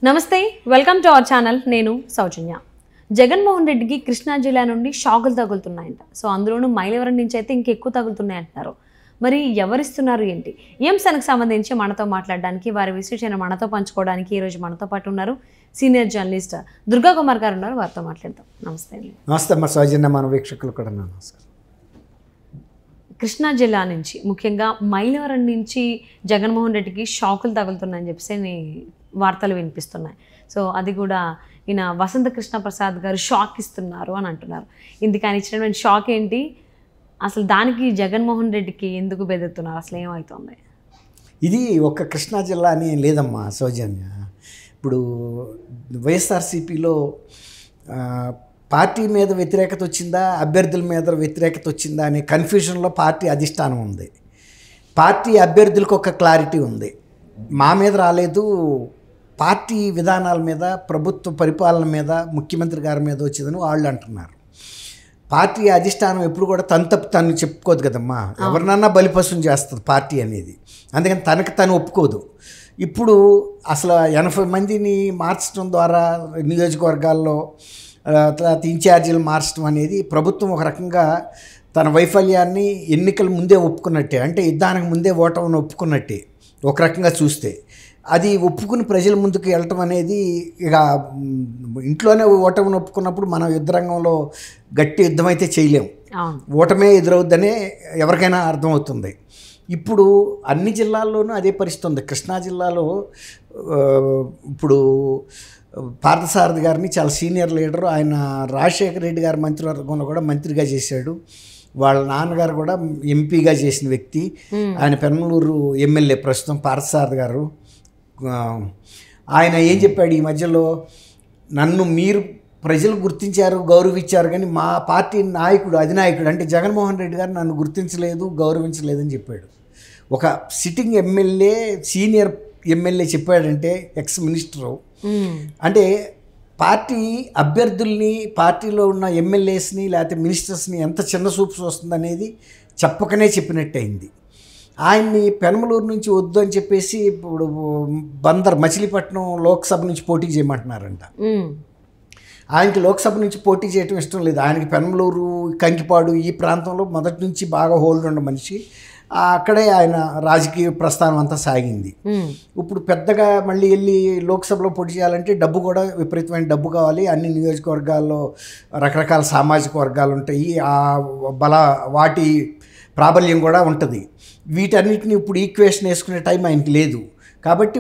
నమస్తే, welcome to our channel. నేను సౌజన్య. జగన్మోహన్ రెడ్డికి కృష్ణా జిల్లా నుండి షాకులు తగులుతున్నాయంట. సో అందులోనూ మైలవరం నుంచి అయితే ఇంకెక్కువ తగులుతున్నాయి అంటున్నారు. మరి ఎవరిస్తున్నారు ఏంటి? ఈ అంశానికి సంబంధించి మనతో మాట్లాడడానికి, వారి విశ్లేషణ మనతో పంచుకోవడానికి ఈరోజు మనతో పాటు ఉన్నారు సీనియర్ జర్నలిస్ట్ దుర్గా కుమార్ గారు ఉన్నారు. వారితో మాట్లాడతాం. నమస్తే అండి. నమస్తే అమ్మ సౌజన్య, మన వీక్షకులు కూడా నమస్కారం. కృష్ణా జిల్లా నుంచి ముఖ్యంగా మైలవరం నుంచి జగన్మోహన్ రెడ్డికి షాకులు తగులుతున్నాయని చెప్పేసి వార్తలు వినిపిస్తున్నాయి. సో అది కూడా ఈయన వసంత కృష్ణ ప్రసాద్ గారు షాక్ ఇస్తున్నారు అని అంటున్నారు. ఇందుకు ఆయన ఇచ్చినటువంటి షాక్ ఏంటి, అసలు దానికి జగన్మోహన్ రెడ్డికి ఎందుకు బెదురుతున్నారు, అసలు ఏమవుతుంది? ఇది ఒక కృష్ణా జిల్లా అని ఏం లేదమ్మా సౌజన్య. ఇప్పుడు వైఎస్ఆర్సీపీలో పార్టీ మీద వ్యతిరేకత వచ్చిందా, అభ్యర్థుల మీద వ్యతిరేకత వచ్చిందా అనే కన్ఫ్యూజన్లో పార్టీ అధిష్టానం ఉంది. పార్టీ అభ్యర్థులకు ఒక క్లారిటీ ఉంది, మా మీద రాలేదు, పార్టీ విధానాల మీద, ప్రభుత్వ పరిపాలన మీద, ముఖ్యమంత్రి గారి మీద వచ్చిందని వాళ్ళు అంటున్నారు. పార్టీ అధిష్టానం ఎప్పుడు కూడా తను చెప్పుకోదు కదమ్మా, ఎవరినన్నా బలిపశం చేస్తుంది పార్టీ అనేది. అందుకని తనకు తను ఒప్పుకోదు. ఇప్పుడు అసలు 80 మందిని మార్చడం ద్వారా నియోజకవర్గాల్లో తర్వాత ఇన్ఛార్జీలు మార్చడం అనేది ప్రభుత్వం ఒక రకంగా తన వైఫల్యాన్ని ఎన్నికల ముందే ఒప్పుకున్నట్టే, అంటే యుద్ధానికి ముందే ఓటమిని ఒప్పుకున్నట్టే ఒక రకంగా చూస్తే. అది ఒప్పుకుని ప్రజల ముందుకు వెళ్ళటం అనేది, ఇక ఇంట్లోనే ఓటమిని ఒప్పుకున్నప్పుడు మనం యుద్ధరంగంలో గట్టి యుద్ధం అయితే చేయలేం, ఓటమే ఎదురవుద్దనే ఎవరికైనా అర్థమవుతుంది. ఇప్పుడు అన్ని జిల్లాల్లోనూ అదే పరిస్థితి ఉంది. కృష్ణా జిల్లాలో ఇప్పుడు పార్థసారథి గారిని చాలా సీనియర్ లీడరు, ఆయన రాజశేఖర రెడ్డి గారి మంత్రివర్గంలో కూడా మంత్రిగా చేశాడు. వాళ్ళ నాన్నగారు కూడా ఎంపీగా చేసిన వ్యక్తి. ఆయన పెనమలూరు ఎమ్మెల్యే ప్రస్తుతం పార్థసారథి గారు. ఆయన ఏం చెప్పాడు ఈ మధ్యలో, నన్ను మీరు ప్రజలు గుర్తించారు, గౌరవించారు, కానీ మా పార్టీ నాయకుడు, అధినాయకుడు అంటే జగన్మోహన్ రెడ్డి గారు నన్ను గుర్తించలేదు, గౌరవించలేదని చెప్పాడు. ఒక సిట్టింగ్ ఎమ్మెల్యే, సీనియర్ ఎమ్మెల్యే చెప్పాడంటే, ఎక్స్ మినిస్టరు, అంటే పార్టీ అభ్యర్థుల్ని, పార్టీలో ఉన్న ఎమ్మెల్యేస్ని లేకపోతే మినిస్టర్స్ని ఎంత చిన్న చూపు వస్తుందనేది చెప్పకనే చెప్పినట్టయింది. ఆయన్ని పెనమలూరు నుంచి వద్దు అని చెప్పేసి ఇప్పుడు మచిలీపట్నం లోక్సభ నుంచి పోటీ చేయమంటున్నారంట. ఆయనకి లోక్సభ నుంచి పోటీ చేయడం ఇష్టం లేదు. ఆయనకి పెనమలూరు, కంకిపాడు ఈ ప్రాంతంలో మొదటి నుంచి బాగా హోల్డ్ ఉన్న మనిషి. అక్కడే ఆయన రాజకీయ ప్రస్థానం అంతా సాగింది. ఇప్పుడు పెద్దగా మళ్ళీ వెళ్ళి లోక్సభలో పోటీ చేయాలంటే డబ్బు కూడా, విపరీతమైన డబ్బు కావాలి. అన్ని నియోజకవర్గాల్లో రకరకాల సామాజిక వర్గాలు ఉంటాయి, వాటి ప్రాబల్యం కూడా ఉంటుంది. వీటన్నిటిని ఇప్పుడు ఈక్వేషన్ వేసుకునే టైం ఆయనకి లేదు. కాబట్టి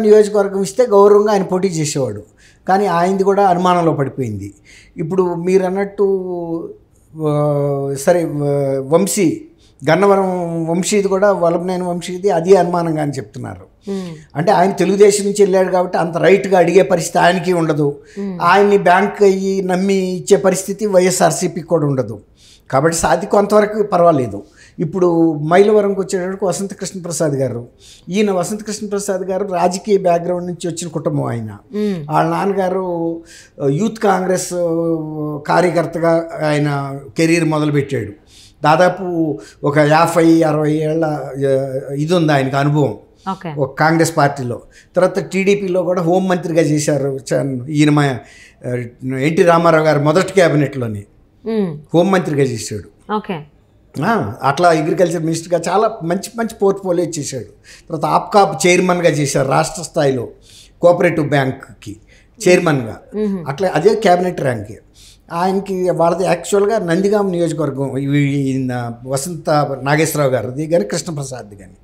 నియోజకవర్గం ఇస్తే గౌరవంగా ఆయన పోటీ చేసేవాడు, కానీ ఆయనది కూడా అనుమానంలో పడిపోయింది. ఇప్పుడు మీరు అన్నట్టు సరే, గన్నవరం వంశీది కూడా, వల్లభనేని వంశీది అది అనుమానంగా అని చెప్తున్నారు. అంటే ఆయన తెలుగుదేశం నుంచి వెళ్ళాడు కాబట్టి అంత రైట్గా అడిగే పరిస్థితి ఆయనకి ఉండదు. ఆయన్ని బ్యాంక్ అయ్యి నమ్మి ఇచ్చే పరిస్థితి వైఎస్ఆర్సీపీకి కూడా ఉండదు. కాబట్టి సాది కొంతవరకు పర్వాలేదు. ఇప్పుడు మైలవరంకి వచ్చేటప్పుడు వసంత కృష్ణ ప్రసాద్ గారు, ఈయన వసంత కృష్ణ ప్రసాద్ గారు రాజకీయ బ్యాక్గ్రౌండ్ నుంచి వచ్చిన కుటుంబం. ఆయన వాళ్ళ నాన్నగారు యూత్ కాంగ్రెస్ కార్యకర్తగా ఆయన కెరీర్ మొదలుపెట్టాడు. దాదాపు ఒక 50-60 ఏళ్ళ ఇది ఉంది ఆయనకు అనుభవం ఒక కాంగ్రెస్ పార్టీలో. తర్వాత టీడీపీలో కూడా హోంమంత్రిగా చేశారు. ఈయన ఎన్టీ రామారావు గారు మొదటి క్యాబినెట్లోని హోంమంత్రిగా చేశాడు. అట్లా అగ్రికల్చర్ మినిస్టర్గా చాలా మంచి మంచి పోర్ట్ఫోలియో చేశాడు. తర్వాత ఆప్కాప్ చైర్మన్గా చేశారు, రాష్ట్ర స్థాయిలో కోఆపరేటివ్ బ్యాంక్కి చైర్మన్గా. అట్లా అదే క్యాబినెట్ ర్యాంకే ఆయనకి. వాళ్ళది యాక్చువల్గా నందిగాం నియోజకవర్గం, వసంత నాగేశ్వరరావు గారిది కానీ కృష్ణప్రసాద్ది కానీ.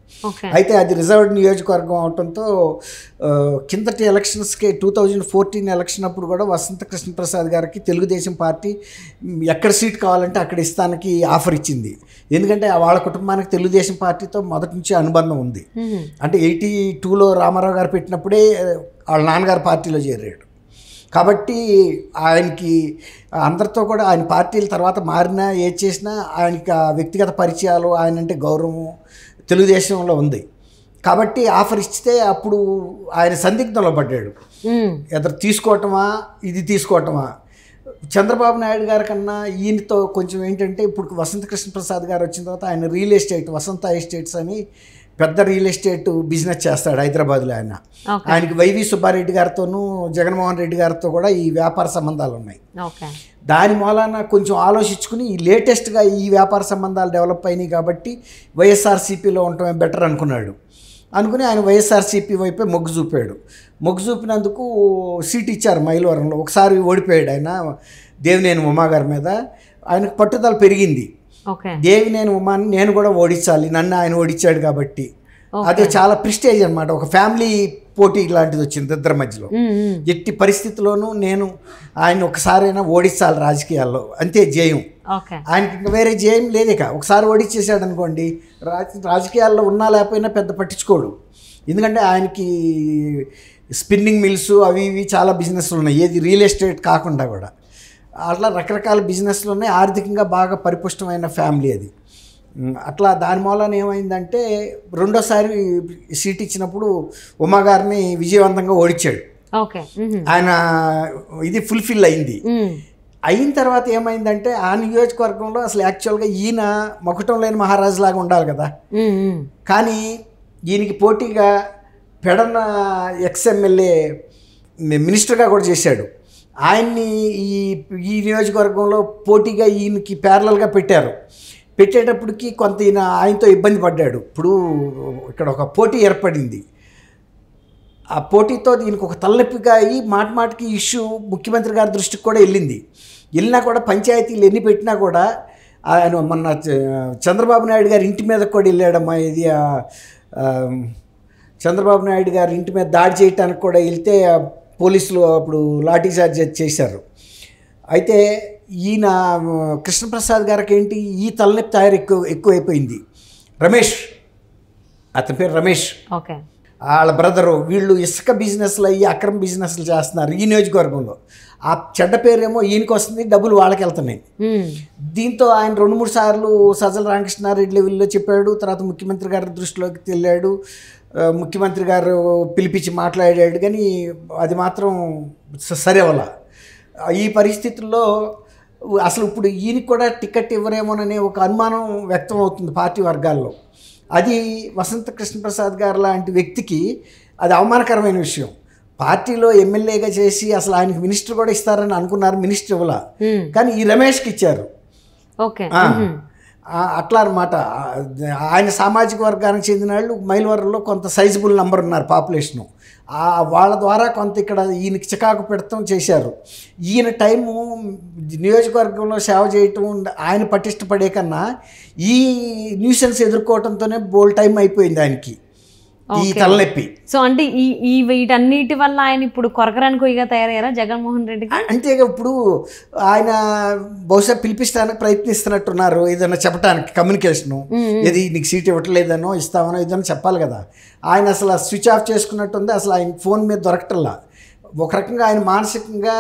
అయితే అది రిజర్వ్డ్ నియోజకవర్గం అవడంతో కిందటి ఎలక్షన్స్కి 2014 ఎలక్షన్ అప్పుడు కూడా వసంత కృష్ణప్రసాద్ గారికి తెలుగుదేశం పార్టీ ఎక్కడ సీట్ కావాలంటే అక్కడ ఇస్తానికి ఆఫర్ ఇచ్చింది. ఎందుకంటే వాళ్ళ కుటుంబానికి తెలుగుదేశం పార్టీతో మొదటి నుంచి అనుబంధం ఉంది. అంటే 82లో రామారావు గారు పెట్టినప్పుడే వాళ్ళ నాన్నగారు పార్టీలో చేరాడు. కాబట్టి ఆయనకి అందరితో కూడా, ఆయన పార్టీల తర్వాత మారినా ఏది చేసినా ఆయనకి వ్యక్తిగత పరిచయాలు, ఆయన అంటే గౌరవం తెలుగుదేశంలో ఉంది. కాబట్టి ఆఫర్ ఇస్తే అప్పుడు ఆయన సందిగ్ధంలో పడ్డాడు, ఎదురు తీసుకోవటమా ఇది తీసుకోవటమా. చంద్రబాబు నాయుడు గారి కన్నా ఈయనతో కొంచెం ఏంటంటే, ఇప్పుడు వసంత కృష్ణ ప్రసాద్ గారు వచ్చిన తర్వాత ఆయన రియల్ ఎస్టేట్, వసంత ఎస్టేట్స్ అని పెద్ద రియల్ ఎస్టేట్ బిజినెస్ చేస్తాడు హైదరాబాద్లో ఆయన. ఆయనకి వైవి సుబ్బారెడ్డి గారితోనూ జగన్మోహన్ రెడ్డి గారితో కూడా ఈ వ్యాపార సంబంధాలు ఉన్నాయి. దాని మూలాన కొంచెం ఆలోచించుకుని లేటెస్ట్గా ఈ వ్యాపార సంబంధాలు డెవలప్ అయినాయి కాబట్టి వైఎస్ఆర్సీపీలో ఉండటమే బెటర్ అనుకుని ఆయన వైఎస్ఆర్సీపీ వైపే మొగ్గు చూపాడు. మొగ్గు చూపినందుకు సీట్ ఇచ్చారు మైలవరంలో. ఒకసారి ఓడిపోయాడు ఆయన దేవినేని ఉమా గారి మీద. ఆయనకు పట్టుదల పెరిగింది. దేవినేని ఉమాని నేను కూడా ఓడించాలి, నన్ను ఆయన ఓడించాడు కాబట్టి. అది చాలా ప్రిస్టేజ్ అనమాట. ఒక ఫ్యామిలీ పోటీ లాంటిది వచ్చింది ఇద్దరి మధ్యలో. ఎట్టి పరిస్థితుల్లోనూ నేను ఆయన ఒకసారైనా ఓడించాలి రాజకీయాల్లో, అంతే జయం. ఆయనకి ఇంకా వేరే జయం లేదు. ఇక ఒకసారి ఓడించేసాడు అనుకోండి, రాజకీయాల్లో ఉన్నా లేకపోయినా పెద్ద పట్టించుకోడు. ఎందుకంటే ఆయనకి స్పిన్నింగ్ మిల్స్ అవి ఇవి చాలా బిజినెస్లు ఉన్నాయి, ఏది రియల్ ఎస్టేట్ కాకుండా కూడా. అట్లా రకరకాల బిజినెస్లు ఉన్నాయి. ఆర్థికంగా బాగా పరిపుష్టమైన ఫ్యామిలీ అది. అట్లా దాని మూలన ఏమైందంటే రెండోసారి సీట్ ఇచ్చినప్పుడు ఉమా గారిని విజయవంతంగా ఓడించాడు. ఆయన ఇది ఫుల్ఫిల్ అయింది. అయిన తర్వాత ఏమైందంటే ఆ నియోజకవర్గంలో అసలు యాక్చువల్గా ఈయన మకుటం లేని మహారాజు లాగా ఉండాలి కదా. కానీ ఈయనకి పోటీగా పెడన ఎక్స్ఎమ్మెల్యే మినిస్టర్గా కూడా చేశాడు. ఆయన్ని ఈ నియోజకవర్గంలో పోటీగా ఈయనకి ప్యారలల్గా పెట్టేటప్పటికి కొంత ఈయన ఆయనతో ఇబ్బంది పడ్డాడు. ఇప్పుడు ఇక్కడ ఒక పోటీ ఏర్పడింది. ఆ పోటీతో దీనికి ఒక తలనొప్పిగా అయ్యి మాటికి ఇష్యూ ముఖ్యమంత్రి గారి దృష్టికి కూడా వెళ్ళినా కూడా పంచాయతీలు ఎన్ని పెట్టినా కూడా ఆయన మొన్న చంద్రబాబు నాయుడు గారి ఇంటి మీద కూడా వెళ్ళాడమ్మా. ఇది చంద్రబాబు నాయుడు గారి ఇంటి మీద దాడి చేయడానికి కూడా వెళ్తే పోలీసులు అప్పుడు లాఠీచార్జ్ చేశారు. అయితే ఈయన కృష్ణప్రసాద్ గారికి ఏంటి ఈ తలనొప్పి తయారు ఎక్కువైపోయింది. రమేష్, అతని పేరు రమేష్, వాళ్ళ బ్రదరు, వీళ్ళు ఇసుక బిజినెస్లు అయ్యి అక్రమ బిజినెస్లు చేస్తున్నారు ఈ నియోజకవర్గంలో. ఆ చెడ్డ పేరేమో ఈయనకి వస్తుంది, డబ్బులు వాళ్ళకి వెళ్తున్నాయి. దీంతో ఆయన 2-3 సార్లు సజ్జల రామకృష్ణారెడ్డి లెవెల్లో చెప్పాడు. తర్వాత ముఖ్యమంత్రి గారి దృష్టిలోకి వెళ్ళాడు. ముఖ్యమంత్రి గారు పిలిపించి మాట్లాడాడు, కానీ అది మాత్రం సరేవల. ఈ పరిస్థితుల్లో అసలు ఇప్పుడు ఈయనకి కూడా టికెట్ ఇవ్వరేమోననే ఒక అనుమానం వ్యక్తం అవుతుంది పార్టీ వర్గాల్లో. అది వసంత కృష్ణప్రసాద్ గారు లాంటి వ్యక్తికి అది అవమానకరమైన విషయం. పార్టీలో ఎమ్మెల్యేగా చేసి అసలు ఆయనకి మినిస్టర్ కూడా ఇస్తారని అనుకున్నారు, మినిస్టర్ ఇవ్వాల, కానీ ఈ రమేష్కి ఇచ్చారు. అట్లా అనమాట. ఆయన సామాజిక వర్గానికి చెందిన వాళ్ళు మైలవరంలో కొంత సైజబుల్ నెంబర్ ఉన్నారు పాపులేషను. వాళ్ళ ద్వారా కొంత ఇక్కడ ఈయనకి చికాకు పెడతాం చేశారు. ఈయన టైము నియోజకవర్గంలో సేవ చేయటం ఆయన పటిష్టపడే కన్నా ఈ న్యూసెన్స్ ఎదుర్కోవడంతోనే బోల్ టైం అయిపోయింది ఆయనకి ఈ తలనొప్పి. సో అంటే ఈ వీటన్నిటి వల్ల ఆయన ఇప్పుడు కొరకరానికి కొయ్యగా తయారయ్యారా జగన్మోహన్ రెడ్డికి? అంతేగా ఇప్పుడు ఆయన బహుశా పిలిపిస్తానికి ప్రయత్నిస్తున్నట్టున్నారు, ఏదైనా చెప్పడానికి కమ్యూనికేషను. ఏది నీకు సీట్ ఇవ్వట్లేదనో ఇస్తామనో ఏదైనా చెప్పాలి కదా. ఆయన అసలు స్విచ్ ఆఫ్ చేసుకున్నట్టుంది. అసలు ఆయన ఫోన్ మీద దొరకటల్లా. ఒక రకంగా ఆయన మానసికంగా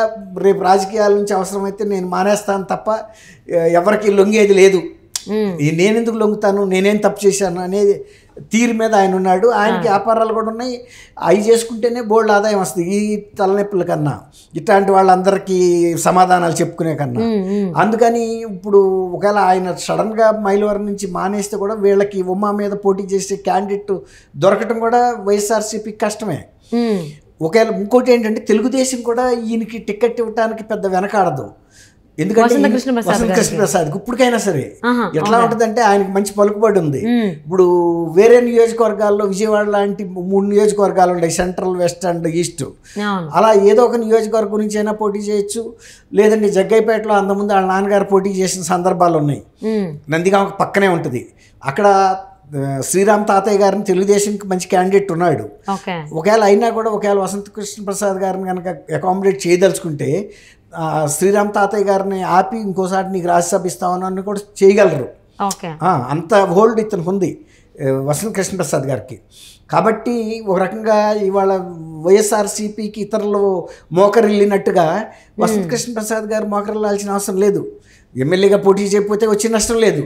రేపు రాజకీయాల నుంచి అవసరమైతే నేను మానేస్తాను తప్ప ఎవరికి లొంగేది లేదు, నేనెందుకు లొంగుతాను, నేనేం తప్పు చేశాను అనేది తీరు మీద ఆయన ఉన్నాడు. ఆయనకి వ్యాపారాలు కూడా ఉన్నాయి, అవి చేసుకుంటేనే బోల్డ్ ఆదాయం వస్తుంది ఈ తలనొప్పుల కన్నా, ఇట్లాంటి వాళ్ళందరికీ సమాధానాలు చెప్పుకునే కన్నా. అందుకని ఇప్పుడు ఒకవేళ ఆయన సడన్గా మైలవరం నుంచి మానేస్తే కూడా వీళ్ళకి ఉమా మీద పోటీ చేసే క్యాండిడేట్ దొరకటం కూడా వైఎస్ఆర్సీపీ కష్టమే. ఒకవేళ ఇంకోటి ఏంటంటే తెలుగుదేశం కూడా ఈయనకి టికెట్ ఇవ్వడానికి పెద్ద వెనకాడదు. ఎందుకంటే వసంత కృష్ణప్రసాద్ ఇప్పటికైనా సరే ఎట్లా ఉంటుందంటే ఆయనకి మంచి పలుకుబడి ఉంది. ఇప్పుడు వేరే నియోజకవర్గాల్లో విజయవాడ లాంటి 3 నియోజకవర్గాలు ఉన్నాయి, సెంట్రల్, వెస్ట్ అండ్ ఈస్ట్. అలా ఏదో ఒక నియోజకవర్గం నుంచి అయినా పోటీ చేయొచ్చు. లేదంటే జగ్గైపేటలో అంతకుముందు వాళ్ళ నాన్నగారు పోటీ చేసిన సందర్భాలు ఉన్నాయి. నందిగామ పక్కనే ఉంటుంది. అక్కడ శ్రీరామ్ తాతయ్య గారిని తెలుగుదేశంకి మంచి క్యాండిడేట్ ఉన్నాడు. ఒకవేళ అయినా కూడా ఒకవేళ వసంత కృష్ణప్రసాద్ గారిని కనుక అకామిడేట్ చేయదలుచుకుంటే శ్రీరామ్ తాతయ్య గారిని ఆపి ఇంకోసారి నీకు రాజ్యసభ ఇస్తామని కూడా చేయగలరు. అంత హోల్డ్ ఇతనికి ఉంది వసంత కృష్ణప్రసాద్ గారికి. కాబట్టి ఒక రకంగా ఇవాళ వైఎస్ఆర్సీపీకి ఇతరులు మోకరిల్లినట్టుగా వసంత కృష్ణప్రసాద్ గారు మోకరిల్లాల్సిన అవసరం లేదు. ఎమ్మెల్యేగా పోటీ చేయకపోతే వచ్చే నష్టం లేదు.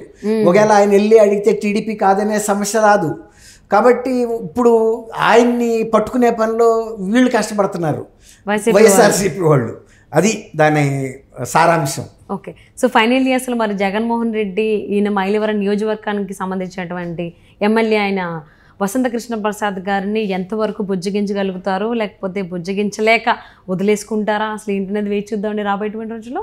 ఒకవేళ ఆయన వెళ్ళి అడిగితే టీడీపీ కాదనే సమస్య రాదు. కాబట్టి ఇప్పుడు ఆయన్ని పట్టుకునే పనిలో వీళ్ళు కష్టపడుతున్నారు వైఎస్ఆర్సీపీ వాళ్ళు. అది దాని సారాంశం. ఓకే. సో ఫైనల్లీ అసలు మరి జగన్మోహన్ రెడ్డి ఈయన మైలవరం నియోజకవర్గానికి సంబంధించినటువంటి ఎమ్మెల్యే ఆయన వసంత కృష్ణ ప్రసాద్ గారిని ఎంతవరకు బుజ్జగించగలుగుతారో లేకపోతే బుజ్జగించలేక వదిలేసుకుంటారా అసలు ఏంటనేది వేచి చూద్దామండి రాబోయేటువంటి రోజుల్లో.